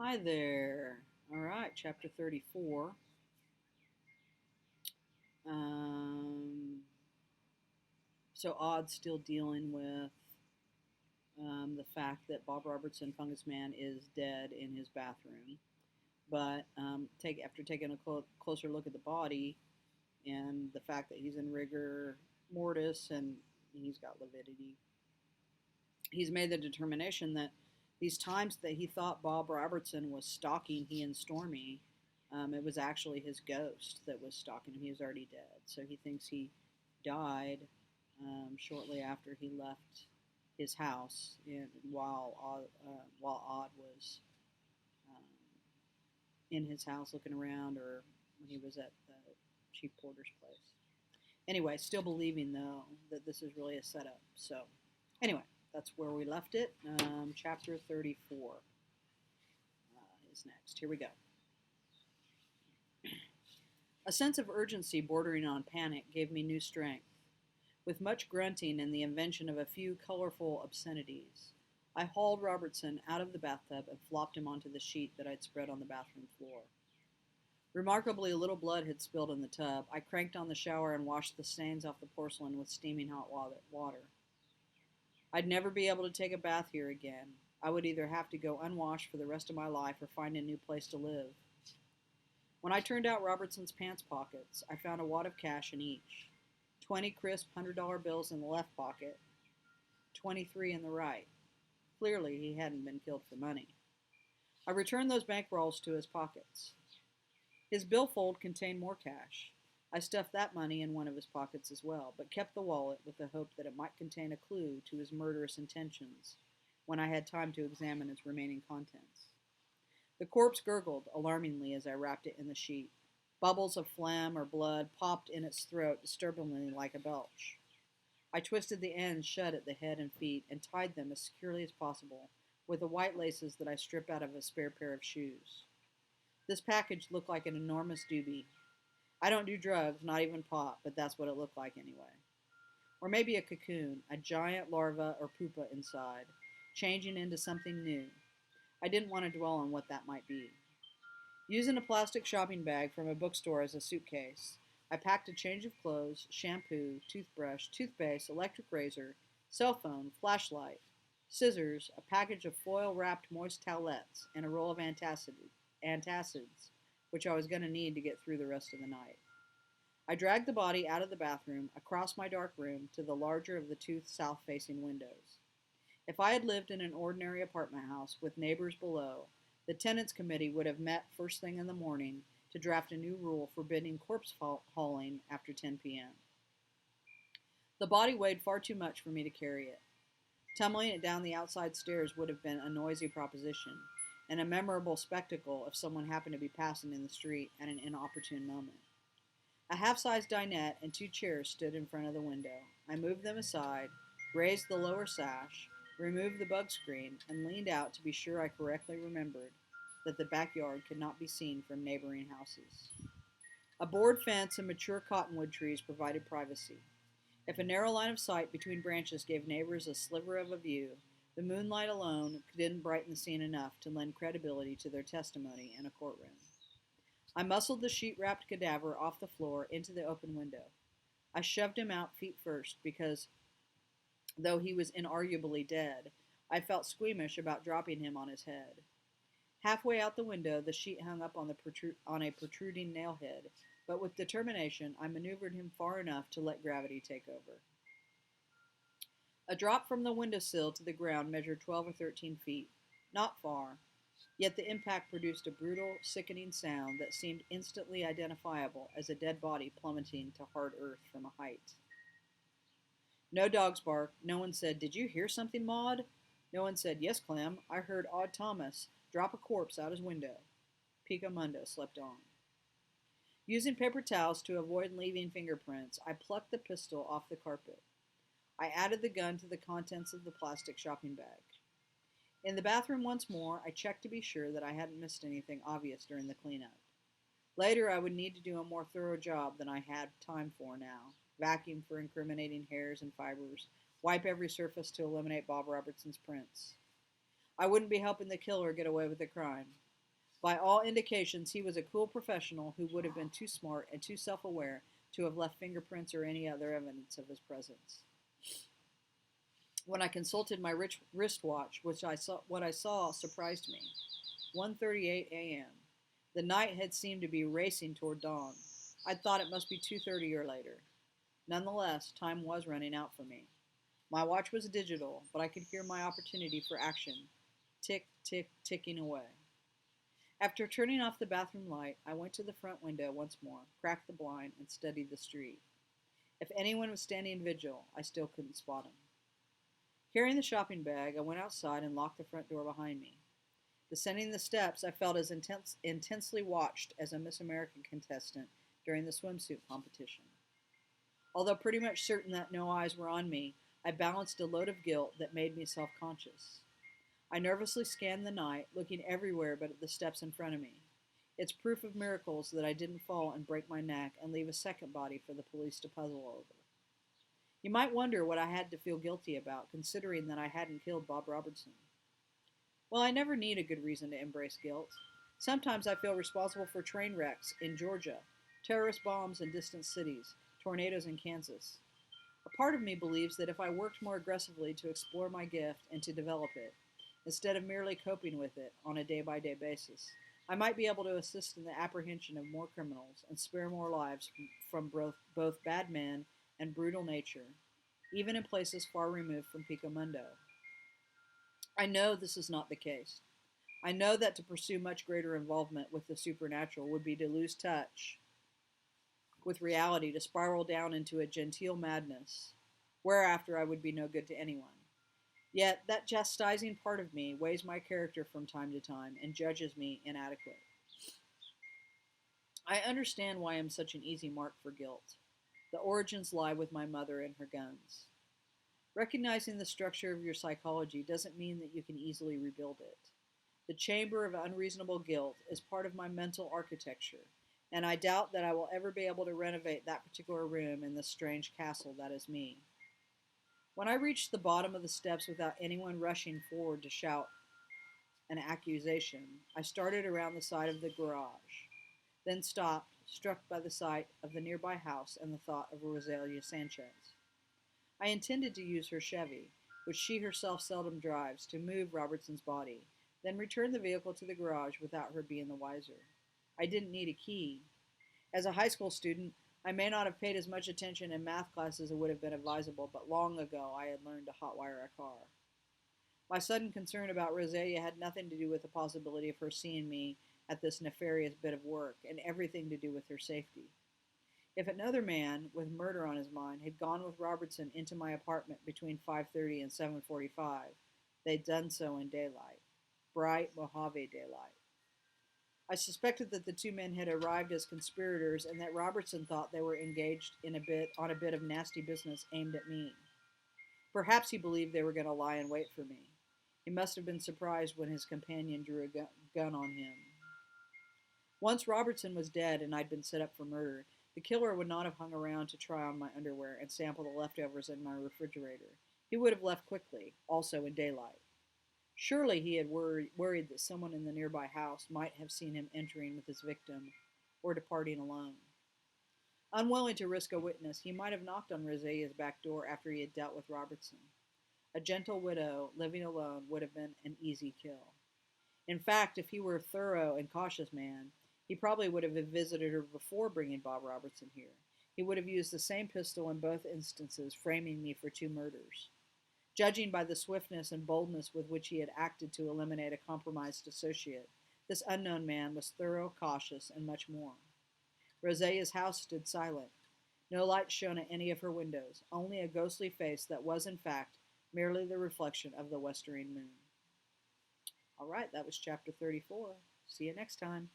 Hi there. All right, chapter 34. Um, so Odd's still dealing with the fact that Bob Robertson, Fungus Man, is dead in his bathroom. But after taking a closer look at the body and the fact that he's in rigor mortis and he's got lividity, he's made the determination that these times that he thought Bob Robertson was stalking he and Stormy, it was actually his ghost that was stalking him. He was already dead. So he thinks he died shortly after he left his house while Odd was um, in his house looking around, or when he was at the chief porter's place. Anyway, still believing though that this is really a setup. So anyway, that's where we left it. Chapter 34 is next. Here we go. A sense of urgency bordering on panic gave me new strength. With much grunting and the invention of a few colorful obscenities, I hauled Robertson out of the bathtub and flopped him onto the sheet that I'd spread on the bathroom floor. Remarkably little blood had spilled in the tub. I cranked on the shower and washed the stains off the porcelain with steaming hot water. I'd never be able to take a bath here again. I would either have to go unwashed for the rest of my life or find a new place to live. When I turned out Robertson's pants pockets, I found a wad of cash in each. 20 crisp $100 bills in the left pocket, 23 in the right. Clearly, he hadn't been killed for money. I returned those bank rolls to his pockets. His billfold contained more cash. I stuffed that money in one of his pockets as well, but kept the wallet with the hope that it might contain a clue to his murderous intentions when I had time to examine its remaining contents. The corpse gurgled alarmingly as I wrapped it in the sheet. Bubbles of phlegm or blood popped in its throat disturbingly like a belch. I twisted the ends shut at the head and feet and tied them as securely as possible with the white laces that I stripped out of a spare pair of shoes. This package looked like an enormous doobie. I don't do drugs, not even pot, but that's what it looked like anyway. Or maybe a cocoon, a giant larva or pupa inside, changing into something new. I didn't want to dwell on what that might be. Using a plastic shopping bag from a bookstore as a suitcase, I packed a change of clothes, shampoo, toothbrush, toothpaste, electric razor, cell phone, flashlight, scissors, a package of foil-wrapped moist towelettes, and a roll of antacids, which I was going to need to get through the rest of the night. I dragged the body out of the bathroom, across my dark room, to the larger of the two south-facing windows. If I had lived in an ordinary apartment house with neighbors below, the tenants committee would have met first thing in the morning to draft a new rule forbidding corpse hauling after 10 p.m. The body weighed far too much for me to carry it. Tumbling it down the outside stairs would have been a noisy proposition, and a memorable spectacle if someone happened to be passing in the street at an inopportune moment. A half-sized dinette and two chairs stood in front of the window. I moved them aside, raised the lower sash, removed the bug screen, and leaned out to be sure I correctly remembered that the backyard could not be seen from neighboring houses. A board fence and mature cottonwood trees provided privacy. If a narrow line of sight between branches gave neighbors a sliver of a view, the moonlight alone didn't brighten the scene enough to lend credibility to their testimony in a courtroom. I muscled the sheet-wrapped cadaver off the floor into the open window. I shoved him out feet first because, though he was inarguably dead, I felt squeamish about dropping him on his head. Halfway out the window, the sheet hung up on a protruding nail head, but with determination, I maneuvered him far enough to let gravity take over. A drop from the windowsill to the ground measured 12 or 13 feet. Not far, yet the impact produced a brutal, sickening sound that seemed instantly identifiable as a dead body plummeting to hard earth from a height. No dogs barked. No one said, "Did you hear something, Maud?" No one said, "Yes, Clem, I heard Odd Thomas drop a corpse out his window." Pico Mundo slept on. Using paper towels to avoid leaving fingerprints, I plucked the pistol off the carpet. I added the gun to the contents of the plastic shopping bag. In the bathroom once more, I checked to be sure that I hadn't missed anything obvious during the cleanup. Later, I would need to do a more thorough job than I had time for now. Vacuum for incriminating hairs and fibers, wipe every surface to eliminate Bob Robertson's prints. I wouldn't be helping the killer get away with the crime. By all indications, he was a cool professional who would have been too smart and too self-aware to have left fingerprints or any other evidence of his presence. When I consulted my wristwatch, what I saw surprised me. 1:38 a.m. The night had seemed to be racing toward dawn. I'd thought it must be 2:30 or later. Nonetheless, time was running out for me. My watch was digital, but I could hear my opportunity for action. Tick, tick, ticking away. After turning off the bathroom light, I went to the front window once more, cracked the blind, and studied the street. If anyone was standing vigil, I still couldn't spot him. Carrying the shopping bag, I went outside and locked the front door behind me. Descending the steps, I felt as intensely watched as a Miss America contestant during the swimsuit competition. Although pretty much certain that no eyes were on me, I balanced a load of guilt that made me self-conscious. I nervously scanned the night, looking everywhere but at the steps in front of me. It's proof of miracles that I didn't fall and break my neck and leave a second body for the police to puzzle over. You might wonder what I had to feel guilty about, considering that I hadn't killed Bob Robertson. Well, I never need a good reason to embrace guilt. Sometimes I feel responsible for train wrecks in Georgia, terrorist bombs in distant cities, tornadoes in Kansas. A part of me believes that if I worked more aggressively to explore my gift and to develop it, instead of merely coping with it on a day-by-day basis, I might be able to assist in the apprehension of more criminals and spare more lives from both bad men and brutal nature, even in places far removed from Pico Mundo. I know this is not the case. I know that to pursue much greater involvement with the supernatural would be to lose touch with reality, to spiral down into a genteel madness, whereafter I would be no good to anyone. Yet that chastising part of me weighs my character from time to time and judges me inadequate. I understand why I'm such an easy mark for guilt. The origins lie with my mother and her guns. Recognizing the structure of your psychology doesn't mean that you can easily rebuild it. The chamber of unreasonable guilt is part of my mental architecture, and I doubt that I will ever be able to renovate that particular room in the strange castle that is me. When I reached the bottom of the steps without anyone rushing forward to shout an accusation, I started around the side of the garage, then stopped, struck by the sight of the nearby house and the thought of Rosalia Sanchez. I intended to use her Chevy, which she herself seldom drives, to move Robertson's body, then return the vehicle to the garage without her being the wiser. I didn't need a key. As a high school student, I may not have paid as much attention in math class as it would have been advisable, but long ago I had learned to hotwire a car. My sudden concern about Rosalia had nothing to do with the possibility of her seeing me at this nefarious bit of work, and everything to do with her safety. If another man, with murder on his mind, had gone with Robertson into my apartment between 5:30 and 7:45, they'd done so in daylight. Bright Mojave daylight. I suspected that the two men had arrived as conspirators and that Robertson thought they were engaged on a bit of nasty business aimed at me. Perhaps he believed they were going to lie in wait for me. He must have been surprised when his companion drew a gun on him. Once Robertson was dead and I'd been set up for murder, the killer would not have hung around to try on my underwear and sample the leftovers in my refrigerator. He would have left quickly, also in daylight. Surely he had worried that someone in the nearby house might have seen him entering with his victim or departing alone. Unwilling to risk a witness, he might have knocked on Rosalia's back door after he had dealt with Robertson. A gentle widow living alone would have been an easy kill. In fact, if he were a thorough and cautious man, he probably would have visited her before bringing Bob Robertson here. He would have used the same pistol in both instances, framing me for 2 murders. Judging by the swiftness and boldness with which he had acted to eliminate a compromised associate, this unknown man was thorough, cautious, and much more. Rosalia's house stood silent. No light shone at any of her windows, only a ghostly face that was, in fact, merely the reflection of the westering moon. All right, that was chapter 34. See you next time.